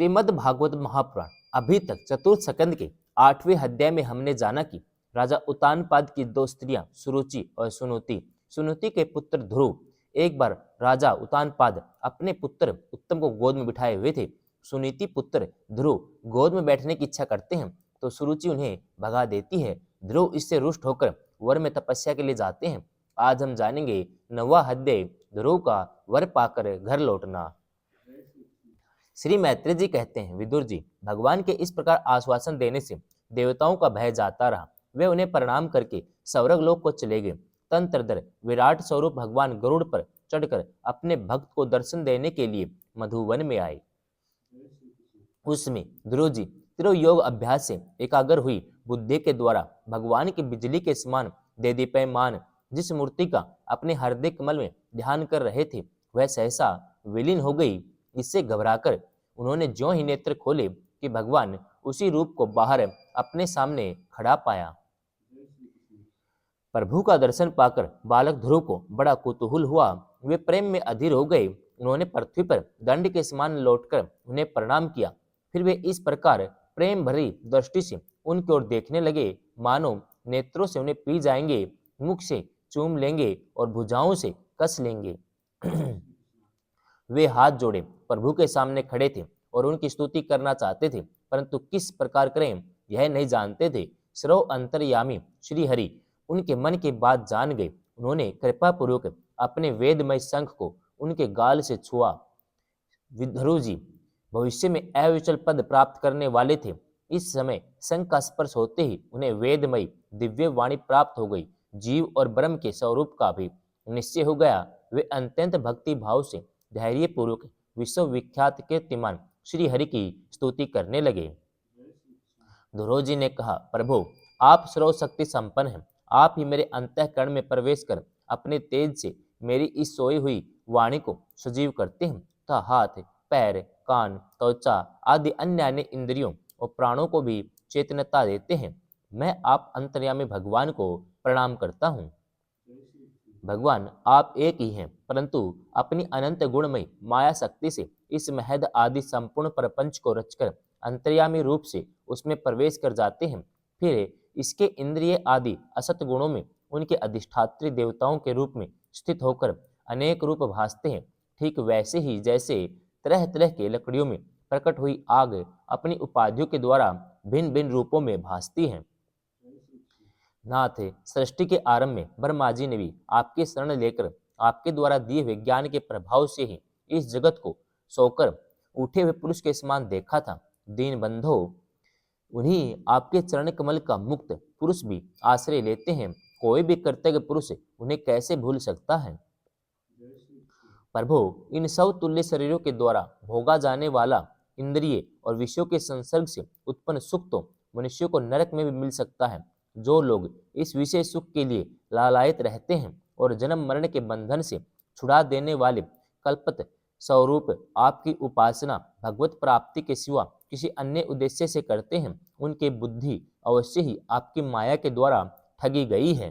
श्रीमद् भागवत महापुराण। अभी तक चतुर्थ स्कंद के 8वें अध्याय में हमने जाना कि राजा उत्तानपाद की दो स्त्रियां सुरुचि और सुनुति, सुनुति के पुत्र ध्रुव। एक बार राजा उत्तानपाद अपने पुत्र उत्तम को गोद में बिठाए हुए थे। सुनीति पुत्र ध्रुव गोद में बैठने की इच्छा करते हैं तो सुरुचि उन्हें भगा देती है। ध्रुव इससे रुष्ट होकर वर में तपस्या के लिए जाते हैं। आज हम जानेंगे 9वां अध्याय, ध्रुव का वर पाकर घर लौटना। श्री मैत्री जी कहते हैं, विदुर जी, भगवान के इस प्रकार आश्वासन देने से देवताओं का भय जाता रहा। वे उन्हें प्रणाम करके स्वर्ग लोक को चले गए। तंत्रधर विराट स्वरूप भगवान गरुड़ पर चढ़कर अपने भक्त को दर्शन देने के लिए मधुवन में आए। उसमें ध्रुव जी तीव्र योग अभ्यास से एकाग्र हुई बुद्धि के द्वारा भगवान की बिजली के समान देदीप्यमान जिस मूर्ति का अपने हृदय कमल में ध्यान कर रहे थे वह सहसा विलीन हो गई। इससे घबराकर उन्होंने ज्यों ही नेत्र खोले कि भगवान उसी रूप को बाहर अपने सामने खड़ा पाया। प्रभु का दर्शन पाकर बालक ध्रुव को बड़ा कुतूहल हुआ। वे प्रेम में अधीर हो गए। उन्होंने पृथ्वी पर दंड के समान लौटकर उन्हें प्रणाम किया। फिर वे इस प्रकार प्रेम भरी दृष्टि से उनकी ओर देखने लगे मानो नेत्रों से उन्हें पी जाएंगे, मुख से चूम लेंगे और भुजाओं से कस लेंगे। वे हाथ जोड़े प्रभु के सामने खड़े थे और उनकी स्तुति करना चाहते थे, परंतु किस प्रकार करें यह नहीं जानते थे। सर्व अंतर्यामी श्री हरि उनके मन की बात जान गए। उन्होंने कृपा पूर्वक अपने वेदमय शंख को उनके गाल से छुआ। ध्रुव जी भविष्य में अविचल पद प्राप्त करने वाले थे। इस समय शंख का स्पर्श होते ही उन्हें वेदमय दिव्य वाणी प्राप्त हो गई। जीव और ब्रह्म के स्वरूप का भी निश्चय हो गया। वे अत्यंत भक्ति भाव से धैर्य पूर्वक विश्वविख्यात कीर्तिमान श्री हरि की स्तुति करने लगे। ध्रुव जी ने कहा, प्रभु आप सर्वशक्ति संपन्न हैं। आप ही मेरे अंतःकरण में प्रवेश कर अपने तेज से मेरी इस सोई हुई वाणी को सजीव करते हैं तथा हाथ, पैर, कान, त्वचा आदि अन्य अन्य इंद्रियों और प्राणों को भी चेतनता देते हैं। मैं आप अंतर्यामी भगवान को प्रणाम करता हूँ। भगवान आप एक ही हैं, परंतु अपनी अनंत गुणमय माया शक्ति से इस महद आदि संपूर्ण प्रपंच को रचकर अंतर्यामी रूप से उसमें प्रवेश कर जाते हैं। फिर इसके इंद्रिय आदि असत गुणों में उनके अधिष्ठात्री देवताओं के रूप में स्थित होकर अनेक रूप भासते हैं। ठीक वैसे ही जैसे तरह तरह के लकड़ियों में प्रकट हुई आग अपनी उपाधियों के द्वारा भिन्न भिन्न रूपों में भासती है। नाथ, सृष्टि के आरंभ में ब्रह्मा जी ने भी आपकी शरण लेकर आपके द्वारा दिए हुए ज्ञान के प्रभाव से ही इस जगत को सोकर उठे हुए पुरुष के समान देखा था। दीन बंधो, उन्हीं आपके चरण कमल का मुक्त पुरुष भी आश्रय लेते हैं। कोई भी कृतज्ञ पुरुष उन्हें कैसे भूल सकता है। प्रभु इन सब तुल्य शरीरों के द्वारा भोगा जाने वाला इंद्रिय और विषयों के संसर्ग से उत्पन्न सुख तो मनुष्यों को नरक में भी मिल सकता है। जो लोग इस विशेष सुख के लिए लालायित रहते हैं और जन्म मरण के बंधन से छुड़ा देने वाले कल्पत स्वरूप आपकी उपासना भगवत प्राप्ति के सिवा किसी अन्य उद्देश्य से करते हैं, उनकी बुद्धि अवश्य ही आपकी माया के द्वारा ठगी गई है।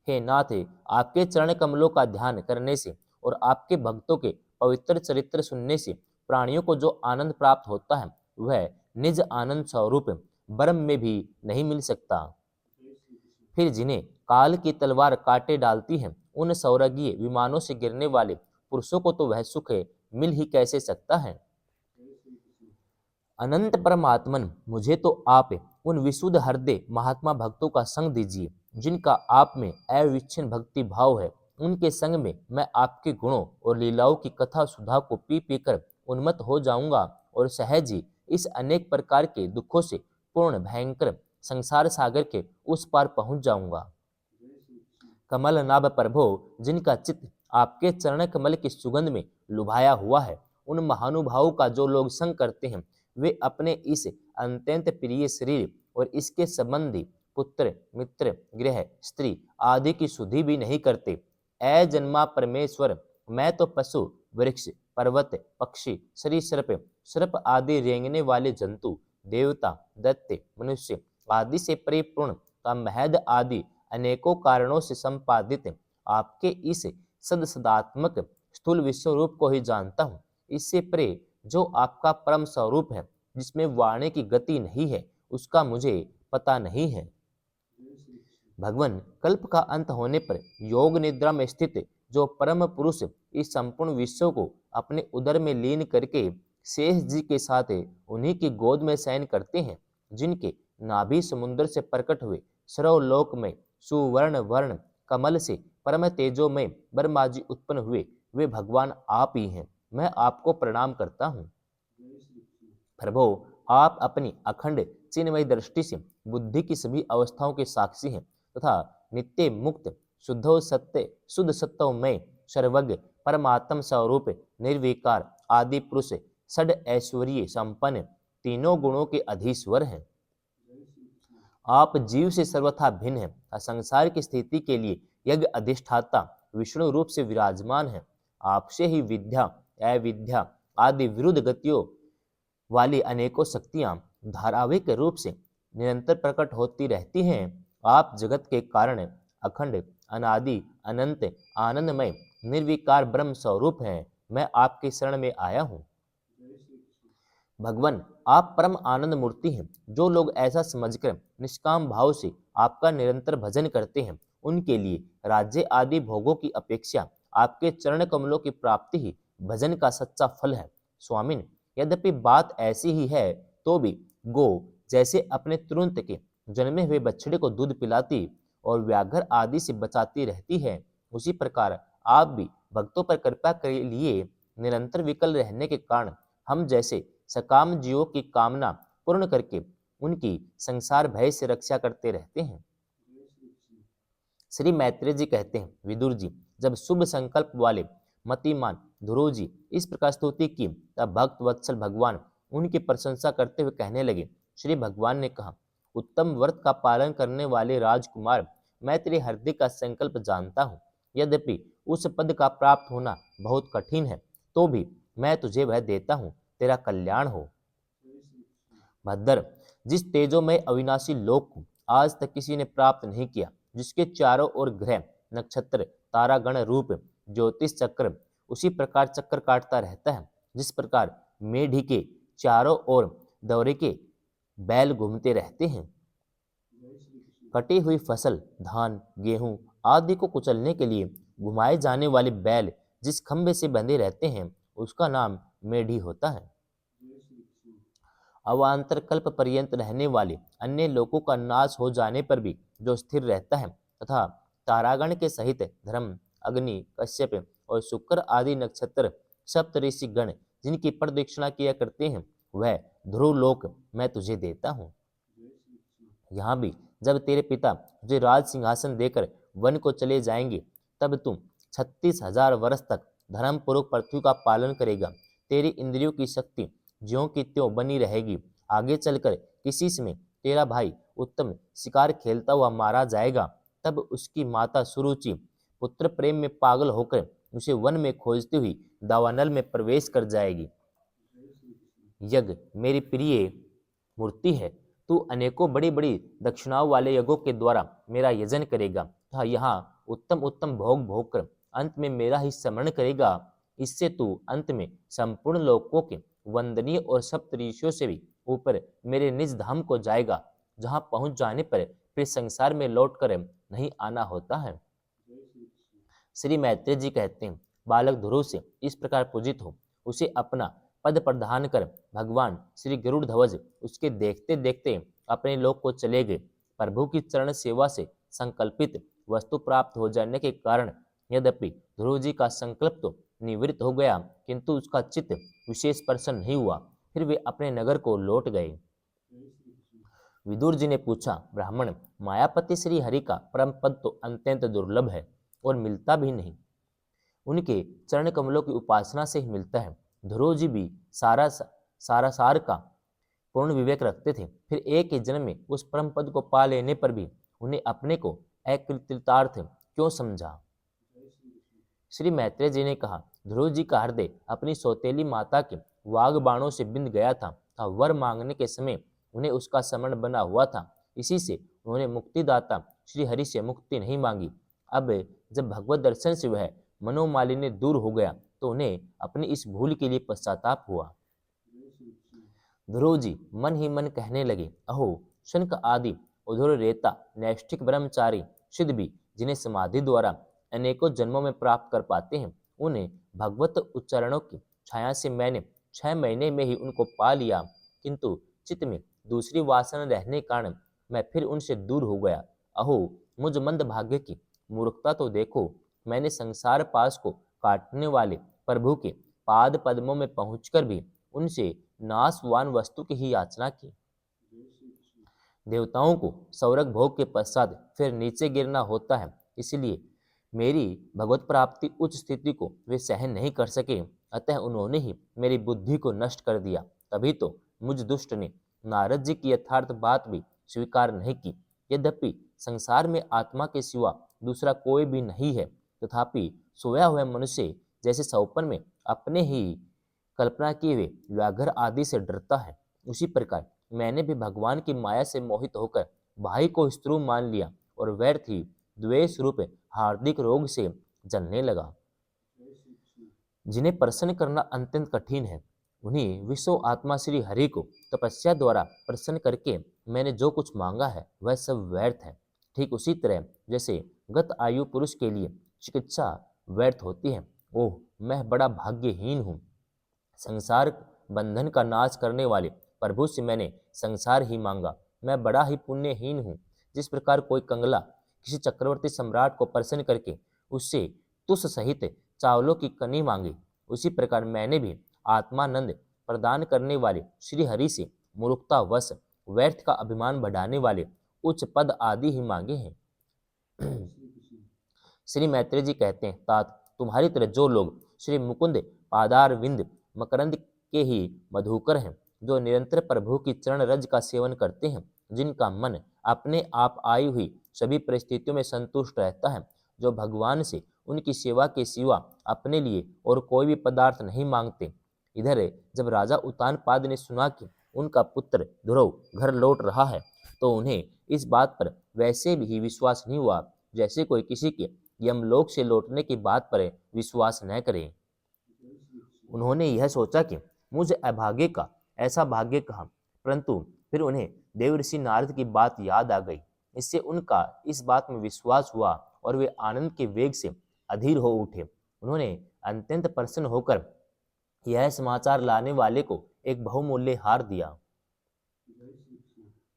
हे नाथ, आपके चरण कमलों का ध्यान करने से और आपके भक्तों के पवित्र चरित्र सुनने से प्राणियों को जो आनंद प्राप्त होता है वह निज आनंद स्वरूप ब्रह्म में भी नहीं मिल सकता। फिर जिन्हें काल की तलवार काटे डालती है उन सौरगीय विमानों से गिरने वाले पुरुषों को तो वह सुख मिल ही कैसे सकता है। अनंत परमात्मन, मुझे तो आप उन विशुद्ध हृदय महात्मा भक्तों का संग दीजिए जिनका आप में अविच्छिन्न भक्ति भाव है। उनके संग में मैं आपके गुणों और लीलाओं की कथा सुधा को पी पी कर उन्मत्त हो जाऊंगा और सहज ही इस अनेक प्रकार के दुखों से पूर्ण भयंकर संसार सागर के उस पार पहुंच जाऊंगा। कमल नाभ प्रभो, जिनका चित्त आपके चरण कमल की सुगंध में लुभाया हुआ है, उन महानुभावों का जो लोग संग करते हैं वे अपने इस अत्यंत प्रिय शरीर और इसके संबंधी पुत्र, मित्र, गृह, स्त्री आदि की शुद्धि भी नहीं करते। ऐ जन्मा परमेश्वर, मैं तो पशु, वृक्ष, पर्वत, पक्षी, सरीसृप, सर्प आदि रेंगने वाले जंतु, देवता, दैत्य, मनुष्य आदि से परिपूर्ण का महद आदि अनेकों कारणों से संपादित आपके इस सदसदात्मक स्थूल विश्व रूप को ही जानता हूँ। इससे परे जो आपका परम स्वरूप है, जिसमें वाणी की गति नहीं है, उसका मुझे पता नहीं है। भगवान, कल्प का अंत होने पर योग निद्रा में स्थित जो परम पुरुष इस संपूर्ण विश्व को अपने उदर में लीन करके शेष जी के साथ उन्हीं की गोद में शयन करते हैं, जिनके नाभि समुद्र से प्रकट हुए सर्वलोक में सुवर्ण वर्ण कमल से परम तेजो में ब्रह्मा जी उत्पन्न हुए, वे भगवान आप ही हैं। मैं आपको प्रणाम करता हूँ। प्रभो, आप अपनी अखंड चिन्मयी दृष्टि से बुद्धि की सभी अवस्थाओं के साक्षी हैं तथा नित्य मुक्त शुद्ध सत्व में सर्वज्ञ परमात्म स्वरूप निर्विकार आदि पुरुष षड ऐश्वर्य संपन्न तीनों गुणों के अधीश्वर हैं। आप जीव से सर्वथा भिन्न हैं, संसार की स्थिति के लिए यज्ञ अधिष्ठाता विष्णु रूप से विराजमान है। आपसे ही विद्या अविद्या आदि विरुद्ध गतियों वाली अनेकों शक्तियां धारावाहिक रूप से निरंतर प्रकट होती रहती हैं। आप जगत के कारण अखंड अनादि अनंत आनंदमय निर्विकार ब्रह्म स्वरूप हैं। मैं आपकी शरण में आया हूँ। भगवान, आप परम आनंद मूर्ति हैं। जो लोग ऐसा समझकर निष्काम भाव से आपका निरंतर भजन करते हैं, उनके लिए राज्य आदि भोगों की अपेक्षा आपके चरण कमलों की प्राप्ति ही भजन का सच्चा फल है। स्वामिन, यद्यपि बात ऐसी ही है तो भी गो जैसे अपने तुरंत के जन्मे हुए बछड़े को दूध पिलाती और व्याघ्र आदि से बचाती रहती है, उसी प्रकार आप भी भक्तों पर कृपा के लिए निरंतर विकल रहने के कारण हम जैसे सकाम जीवों की कामना पूर्ण करके उनकी संसार भय से रक्षा करते रहते हैं। श्री मैत्रेय जी कहते हैं, विदुर जी, जब शुभ संकल्प वाले मतिमान ध्रुव जी इस प्रकार स्तुति की, तब भक्त वत्सल भगवान उनकी प्रशंसा करते हुए कहने लगे। श्री भगवान ने कहा, उत्तम व्रत का पालन करने वाले राजकुमार, मैं तेरे हृदय का संकल्प जानता हूँ। यद्यपि उस पद का प्राप्त होना बहुत कठिन है, तो भी मैं तुझे वह देता हूँ, तेरा कल्याण हो। भद्र, जिस तेजोमय अविनाशी लोक को आज तक किसी ने प्राप्त नहीं किया, जिसके चारों ओर ग्रह नक्षत्र तारागण रूप ज्योतिष चक्र उसी प्रकार चक्कर काटता रहता है, जिस प्रकार मेढी के चारों ओर दौरे के बैल घूमते रहते हैं। कटी हुई फसल धान गेहूं आदि को कुचलने के लिए घुमाए जाने वाले बैल जिस खंबे से बंधे रहते हैं, उसका नाम मेढी होता है। अवान्तर कल्प पर्यंत रहने वाले अन्य लोगों का नाश हो जाने पर भी जो स्थिर रहता है तथा तारागण के सहित धर्म अग्नि कश्यप और शुक्र आदि नक्षत्र सप्तऋषि गण जिनकी प्रदक्षिणा किया करते हैं, वह ध्रुव लोक मैं तुझे देता हूँ। यहाँ भी जब तेरे पिता तुझे राज सिंहासन देकर वन को चले जाएंगे, तब तुम 36,000 वर्ष तक धर्म पूर्वक पृथ्वी का पालन करेगा। तेरी इंद्रियों की शक्ति ज्यों की त्यों बनी रहेगी। आगे चलकर किसी समय तेरा भाई उत्तम शिकार खेलता हुआ मारा जाएगा, तब उसकी माता सुरुचि पुत्र प्रेम में पागल होकर उसे वन में खोजती हुई दावानल में प्रवेश कर जाएगी। यज्ञ मेरी प्रिय मूर्ति है, तू अनेकों बड़ी बड़ी दक्षिणाओं वाले यज्ञों के द्वारा मेरा यजन करेगा तथा यहाँ उत्तम उत्तम भोग भोग कर अंत में मेरा ही स्मरण करेगा। इससे तू अंत में संपूर्ण लोकों के वंदनीय और सप्तऋषियों से भी ऊपर मेरे निज धाम को जाएगा, जहाँ पहुंच जाने पर फिर संसार में लौटकर नहीं आना होता है। श्री मैत्रेय जी कहते हैं, बालक ध्रुव से इस प्रकार पूजित हो, उसे अपना पद प्रदान कर भगवान श्री गरुड़ ध्वज उसके देखते देखते अपने लोक को चले गए। प्रभु की चरण सेवा से संकल्पित वस्तु प्राप्त हो जाने के कारण यद्यपि ध्रुव जी का संकल्प तो निवृत्त हो गया, किंतु उसका चित्त विशेष प्रसन्न नहीं हुआ। फिर वे अपने नगर को लौट गए। विदुर जी ने पूछा, ब्राह्मण, मायापति श्री हरि का परम पद तो अत्यंत दुर्लभ है और मिलता भी नहीं। उनके चरण कमलों की उपासना से ही मिलता है। ध्रुव जी भी सार का पूर्ण विवेक रखते थे, फिर एक ही जन्म में उस परम पद को पा लेने पर भी उन्हें अपने को अकृतार्थ क्यों समझा। श्री मैत्रेय जी ने कहा, ध्रुव जी का हृदय अपनी सौतेली माता के वाग बाणों से बिंद गया था। वर मांगने के समय उन्हें उसका स्मरण बना हुआ था, इसी से उन्होंने मुक्तिदाता श्री हरि से मुक्ति नहीं मांगी। अब जब भगवत दर्शन से वह मनोमालिन्य दूर हो गया, तो उन्हें अपनी इस भूल के लिए पश्चाताप हुआ। ध्रुव जी मन ही मन कहने लगे, अहो शनक आदि उधुर रेता नैष्ठिक ब्रह्मचारी सिद्ध भी जिन्हें समाधि द्वारा अनेकों जन्मों में प्राप्त कर पाते हैं, उन्हें भगवत उच्चारणों की छाया से मैंने 6 महीने में ही उनको पा लिया, किंतु चित्त में दूसरी वासना रहने के कारण मैं फिर उनसे दूर हो गया। अहो मुझ मंद भाग्य की मूर्खता तो देखो, मैंने संसार पास को काटने वाले प्रभु के पाद पद्मों में पहुंचकर भी उनसे नाशवान वस्तु की ही याचना की। देवताओं को स्वर्ग भोग के पश्चात फिर नीचे गिरना होता है, इसलिए मेरी भगवत प्राप्ति उच्च स्थिति को वे सहन नहीं कर सके, अतः उन्होंने ही मेरी बुद्धि को नष्ट कर दिया। तभी तो मुझ दुष्ट ने नारद जी की यथार्थ बात भी स्वीकार नहीं की। यद्यपि संसार में आत्मा के सिवा दूसरा कोई भी नहीं है, तथापि सोया हुआ मनुष्य जैसे सौपन में अपने ही कल्पना किए हुए व्याघ्र आदि से डरता है, उसी प्रकार मैंने भी भगवान की माया से मोहित होकर भाई को स्त्रु मान लिया और व्यर्थ ही द्वेष रूप हार्दिक रोग से जलने लगा। जिन्हें प्रसन्न करना अत्यंत कठिन है, उन्हीं विश्व आत्मा श्री हरि को तपस्या द्वारा प्रसन्न करके मैंने जो कुछ मांगा है वह सब व्यर्थ है। ठीक उसी तरह जैसे गत आयु पुरुष के लिए चिकित्सा व्यर्थ होती है। ओह मैं बड़ा भाग्यहीन हूँ। संसार बंधन का नाश करने वाले प्रभु से मैंने संसार ही मांगा। मैं बड़ा ही पुण्यहीन हूँ। जिस प्रकार कोई कंगला किसी चक्रवर्ती सम्राट को प्रसन्न करके उससे तुष सहित चावलों की कनी मांगी, उसी प्रकार मैंने भी आत्मानंद प्रदान करने वाले श्री हरि से मूर्खतावश व्यर्थ का अभिमान बढ़ाने वाले उच्च पद आदि ही मांगे हैं। श्री मैत्रेय जी कहते हैं, तात तुम्हारी तरह जो लोग श्री मुकुंद पादारविंद मकरंद के ही मधुकर हैं, जो निरंतर प्रभु की चरण रज का सेवन करते हैं, जिनका मन अपने आप आई हुई सभी परिस्थितियों में संतुष्ट रहता है, जो भगवान से उनकी सेवा के सिवा अपने लिए और कोई भी पदार्थ नहीं मांगते। इधर जब राजा उत्तानपाद ने सुना कि उनका पुत्र ध्रुव घर लौट रहा है, तो उन्हें इस बात पर वैसे भी विश्वास नहीं हुआ जैसे कोई किसी के यमलोक से लौटने की बात पर विश्वास न करे। उन्होंने यह सोचा कि मुझे अभागे का ऐसा भाग्य कहा, परंतु फिर उन्हें देव ऋषि नारद की बात याद आ गई। इससे उनका इस बात में विश्वास हुआ और वे आनंद के वेग से अधीर हो उठे। उन्होंने अत्यंत प्रसन्न होकर यह समाचार लाने वाले को एक बहुमूल्य हार दिया।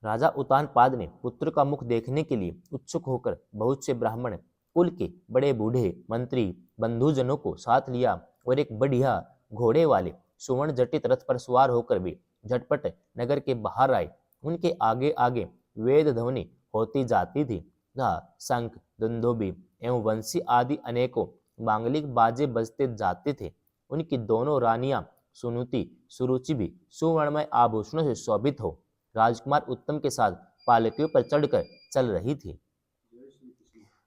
राजा उत्तानपाद ने पुत्र का मुख देखने के लिए उत्सुक होकर बहुत से ब्राह्मण कुल के बड़े बूढ़े मंत्री बंधुजनों को साथ लिया और एक बढ़िया घोड़े वाले सुवर्ण जटित रथ पर सवार होकर भी झटपट नगर के बाहर आए। उनके आगे आगे वेद ध्वनि होती जाती थी तथा शंख दुंदुभी एवं वंशी आदि अनेकों मांगलिक बाजे बजते जाते थे। उनकी दोनों रानियां सुनुति सुरुचि भी सुवर्णमय आभूषणों से शोभित हो राजकुमार उत्तम के साथ पालकियों पर चढ़कर चल रही थी।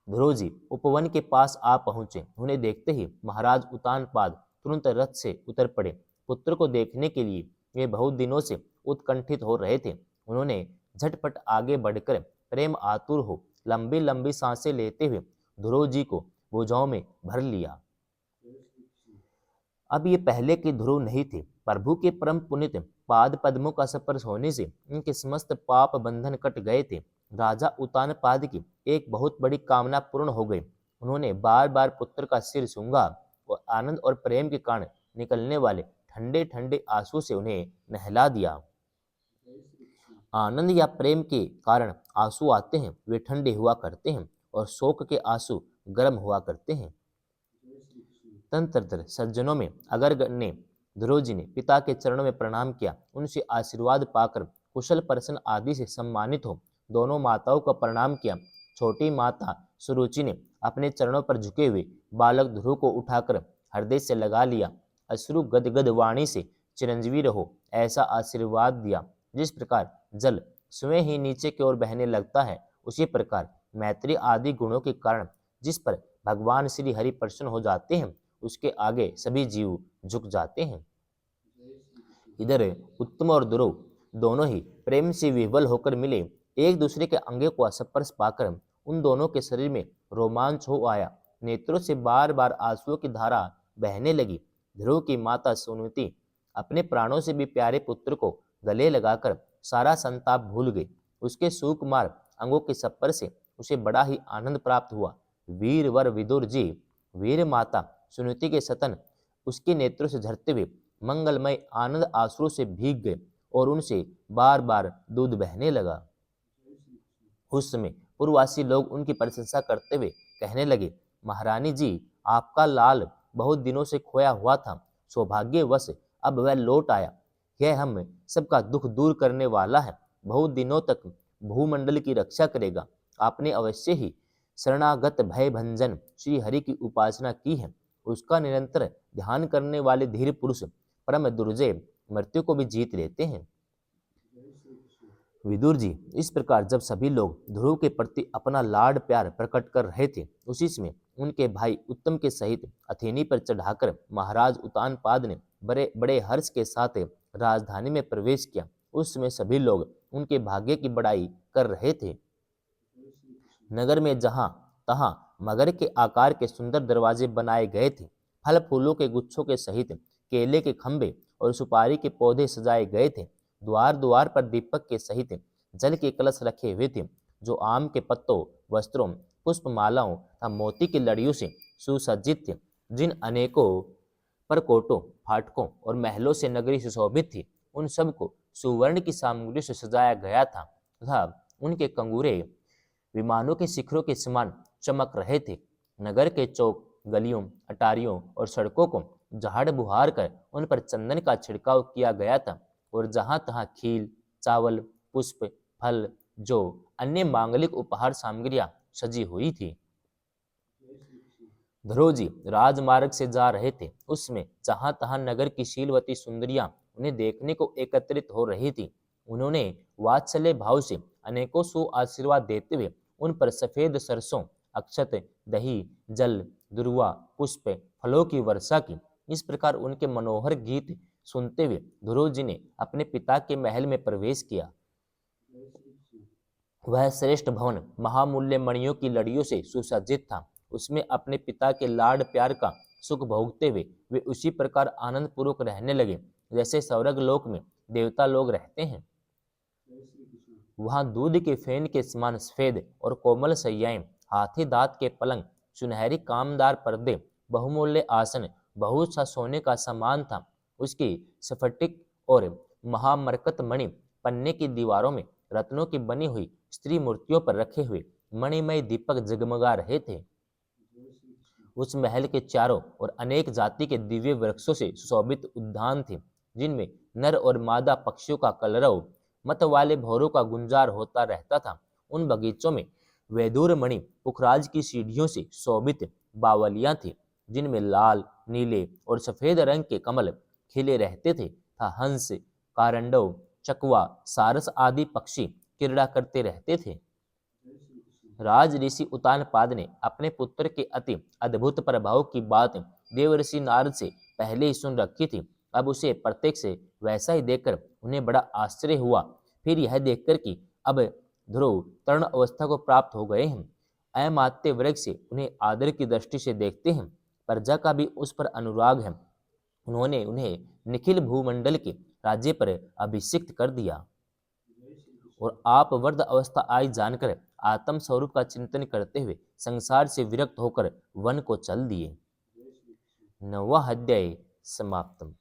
ध्रुव जी उपवन के पास आ पहुंचे। उन्हें देखते ही महाराज उत्तानपाद तुरंत रथ से उतर पड़े। पुत्र को देखने के लिए वे बहुत दिनों से उत्कंठित हो रहे थे। उन्होंने झटपट आगे बढ़कर प्रेम आतुर हो लंबी लंबी सांसें लेते हुए ध्रुव जी को भुजाओं में भर लिया। अब ये पहले के ध्रुव नहीं थे। प्रभु के परम पुनित पाद पद्मों का स्पर्श होने से उनके समस्त पाप बंधन कट गए थे। राजा उत्तानपाद की एक बहुत बड़ी कामना पूर्ण हो गई। उन्होंने बार बार पुत्र का सिर सूंघा और आनंद और प्रेम के कारण निकलने वाले ठंडे ठंडे आंसू से उन्हें नहला दिया। आनंद या प्रेम के कारण आंसू आते हैं, वे ठंडे हुआ करते हैं, और शोक के आंसू गर्म हुआ करते हैं। तंत्र सज्जनों में अगर ने ध्रुव जी ने पिता के चरणों में प्रणाम किया, उनसे आशीर्वाद पाकर कुशल प्रसन्न आदि से सम्मानित हो दोनों माताओं का प्रणाम किया। छोटी माता सुरुचि ने अपने चरणों पर झुके हुए बालक ध्रुव को उठाकर हृदय से लगा लिया। अश्रु गदगद वाणी से चिरंजीवी रहो ऐसा आशीर्वाद दिया। जिस प्रकार जल स्वयं ही नीचे की ओर बहने लगता है, उसी प्रकार मैत्री आदि गुणों के कारण जिस पर भगवान श्री हरि प्रसन्न हो जाते हैं, उसके आगे सभी जीव झुक जाते हैं। इधर उत्तम और ध्रुव दोनों ही प्रेम से विह्वल होकर मिले। एक दूसरे के अंगे को स्पर्श पाकर उन दोनों के शरीर में रोमांच हो आया। नेत्रों से बार बार आंसुओं की धारा बहने लगी। ध्रुव की माता सुनीति अपने प्राणों से भी प्यारे पुत्र को गले लगाकर सारा संताप भूल गए। उसके सुकुमार अंगों के सपर से उसे बड़ा ही आनंद प्राप्त हुआ। वीर वर विदुर जी, वीर माता सुनीति के सतन उसके नेत्रों से झरते हुए मंगलमय आनंद आंसुओं से भीग गए और उनसे बार बार दूध बहने लगा। उस समय पूर्ववासी लोग उनकी प्रशंसा करते हुए कहने लगे, महारानी जी, आपका लाल बहुत दिनों से खोया हुआ था, सौभाग्यवश अब वह लौट आया। यह हम सबका दुख दूर करने वाला है, बहुत दिनों तक भूमंडल की रक्षा करेगा। आपने अवश्य ही शरणागत भय भंजन श्री हरि की उपासना की है। उसका निरंतर ध्यान करने वाले धीर पुरुष परम दुर्जय मृत्यु को भी जीत लेते हैं। विदुर जी, इस प्रकार जब सभी लोग ध्रुव के प्रति अपना लाड प्यार प्रकट कर रहे थे, उसी समय उनके भाई उत्तम के सहित अथेनी पर चढ़ाकर महाराज उत्तानपाद ने बड़े बड़े हर्ष के साथ राजधानी में प्रवेश किया। उस समय सभी लोग उनके भाग्य की बड़ाई कर रहे थे। नगर में जहां तहां मगर के आकार के सुंदर दरवाजे बनाए गए थे, फल फूलों के गुच्छों के सहित केले के खंभे और सुपारी के पौधे सजाए गए थे। द्वार द्वार पर दीपक के सहित जल के कलश रखे हुए थे, जो आम के पत्तों, वस्त्रों, पुष्पमालाओं तथा मोती की लड़ियों से सुसज्जित थे। जिन अनेकों परकोटों, फाटकों और महलों से नगरी सुशोभित थी, उन सबको सुवर्ण की सामग्री से सजाया गया था तथा उनके कंगूरे विमानों के शिखरों के समान चमक रहे थे। नगर के चौक, गलियों, अटारियों और सड़कों को झाड़ बुहार कर उन पर चंदन का छिड़काव किया गया था और जहां तहां खील, चावल, पुष्प, फल, जो अन्य मांगलिक उपहार सामग्रियां सजी हुई थी। ध्रुव जी राजमार्ग से जा रहे थे, उसमें जहां तहां नगर की शीलवती सुंदरियां उन्हें देखने को एकत्रित हो रही थी। उन्होंने वात्सल्य भाव से अनेकों सु आशीर्वाद देते हुए उन पर सफेद सरसों, अक्षत, दही, जल, दुर्वा, पुष्प, फलों की वर्षा की। इस प्रकार उनके मनोहर गीत सुनते हुए ध्रुव जी ने अपने पिता के महल में प्रवेश किया। वह श्रेष्ठ भवन महामूल्य मणियों की लड़ियों से सुसज्जित था। उसमें अपने पिता के लाड प्यार का सुख भोगते हुए वे उसी प्रकार आनंद पूर्वक रहने लगे जैसे स्वर्ग लोक में देवता लोग रहते हैं। वहां दूध के फेन के समान सफेद और कोमल शैयाएं, हाथी दांत के पलंग, सुनहरी कामदार पर्दे, बहुमूल्य आसन, बहुत सा सोने का सामान था। उसकी स्फटिक और महामरकत मणि पन्ने की दीवारों में रत्नों की बनी हुई स्त्री मूर्तियों पर रखे हुए मणिमय दीपक जगमगा रहे थे। उस महल के चारों ओर अनेक जाति के दिव्य वृक्षों से सुशोभित उद्यान थे, जिनमें नर और मादा पक्षियों का कलरव, मत वाले भौरों का गुंजार होता रहता था। उन बगीचों में वैदूर मणि पुखराज की सीढ़ियों से शोभित बावलियां थी, जिनमें लाल, नीले और सफेद रंग के कमल खिले रहते थे तथा हंस, कारंडव, चकवा, सारस आदि पक्षी क्रीड़ा करते रहते थे। राज ऋषि उत्तानपाद ने अपने पुत्र के अति अद्भुत प्रभाव की बात देवर्षि नारद से पहले ही सुन रखी थी। अब उसे प्रत्यक्ष वैसा ही देखकर उन्हें बड़ा आश्चर्य हुआ। फिर यह देखकर कि अब ध्रुव तरुण अवस्था को प्राप्त हो गए हैं, अमात्य वर्ग से उन्हें आदर की दृष्टि से देखते हैं, प्रजा का भी उस पर अनुराग है, उन्होंने उन्हें निखिल भूमंडल के राज्य पर अभिषिक्त कर दिया और आप वृद्ध अवस्था आई जानकर आत्म स्वरूप का चिंतन करते हुए संसार से विरक्त होकर वन को चल दिए। 9वां अध्याय समाप्तम।